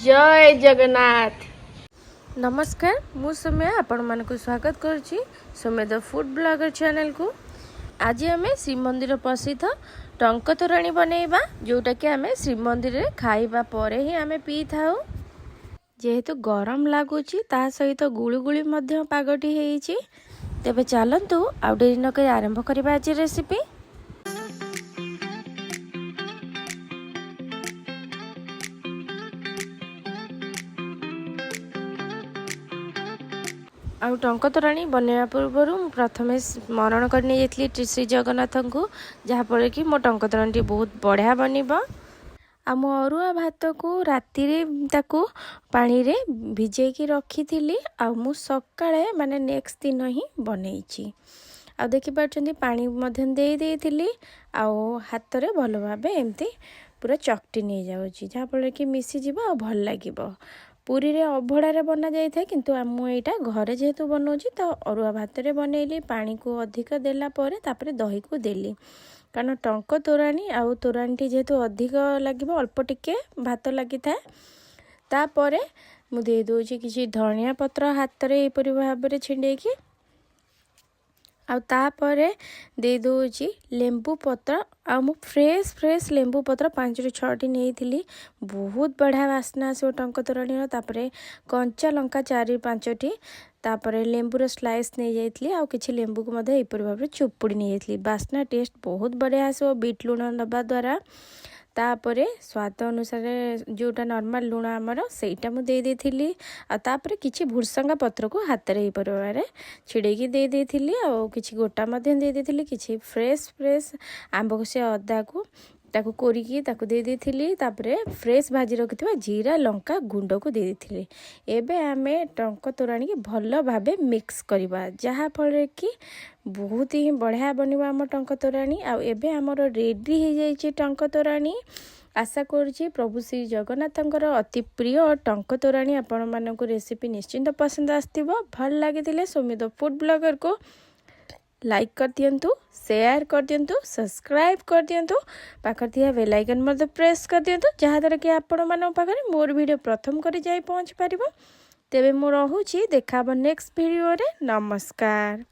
जय जगन्नाथ। नमस्कार मु सौम्या आपण मानक स्वागत करुच्ची सौम्य द फूड ब्लॉगर चैनल को। आज आम श्रीमंदिर प्रसिद्ध टंक तोराणी बनैबा जोटा कि आम श्रीमंदिर रे खाइबा परे ही आम पी थाउ। जेहेतु गरम लगुच ता सहित गुळुगुळी मध्य पागटी हेइची। तेबे चलंतु आउ डेरी न करी आरंभ करबा आज रेसिपी। आउ टंक तोराणी बनवा पूर्व प्रथमे स्मरण करनी जाइली श्री जगन्नाथ को, जहाँफल कि मो टंक तोराणी बहुत बढ़िया बनब। आम अरुआ भात को राति ताकू पानी रे भिजेकी रखी थी आउ मु सकाळे माने नेक्स्ट दिन ही बनैछि। आ देखि पार्छन्ती पानी मध्य देइथिली आउ हाथ रे भल भाबे एमती पूरा चकटी नहीं जाउछि, जहाँफल कि मिसी जिवो आ भल लागिवो। पुरी रे अभड़ा रे बना जाई था, किंतु आम एटा घरे जेहेतु बनाऊँ तो अरुआ भात रे बनैली। पानी को अधिक देला परे तापरे दही को देली, कारण टंक तोराणी आउ तोराणी जेहेतु अधिक लगे अल्प टिके भात लगी था। तापरे मु दे दोछि किछि धनिया पत्र हाथ रे एपरि भाव रे छिंडेकी आउ तापरे दे दोछि लेंबू पत्र। आ मु फ्रेश लेंबू पत्र 5 ରୁ 6टी नहीं, बहुत बढ़िया वासना आसो टंक तोराणी। तापरे कंचा लंका 4 ରୁ 5टी, तापरे लेंबूर स्लाइस नहीं जाइली आउ किछि लेंबू को मधे एपरि भाव रे चुपुड़ी नहीं जाइली। वासना टेस्ट बहुत बढ़िया आसो बीट लुण नबा द्वारा। तापरे स्वाद अनुसार जोटा नॉर्मल लुण आमर सेटा मु दे देथिली। आ तापरे किछि भुरसंगा पत्र को हाथ रे परिवारे छिड़ेकी दे देथिली आउ किछि गोटा मधे दे देथिली। किछि फ्रेश आंब कषि अदा को ताकू कोरिकी ताकू दे देथिली। तापरे फ्रेश भाजी रखिथिबा जीरा लंका गुंड को दे देथिली। एबे आमे टंक तोराणी के भल भाबे मिक्स करबा, जहा फल कि बहुत ही बढ़िया बनवा आम टंक तोराणी। आ एबे हमर रेडी हो जाइए टंक तोराणी। आशा करुँची प्रभु श्री जगन्नाथंकर अति प्रिय टंक तोराणी आपण मानक रेसिपी निश्चिंत पसंद आसथिबो। भल लागिथिले सौम्य द फूड ब्लॉगर को लाइक कर दियंतु, शेयर कर दियंतु, सब्सक्राइब कर दियंतु, पाखर थिया बेल आइकन मते प्रेस कर दियंतु, जहा द्वारा कि आपण मानक पाखरे मोर वीडियो प्रथम करी जाई पहुंच पारिबो। तेबे मो रहूची, देखाबो नेक्स्ट वीडियो रे। नमस्कार।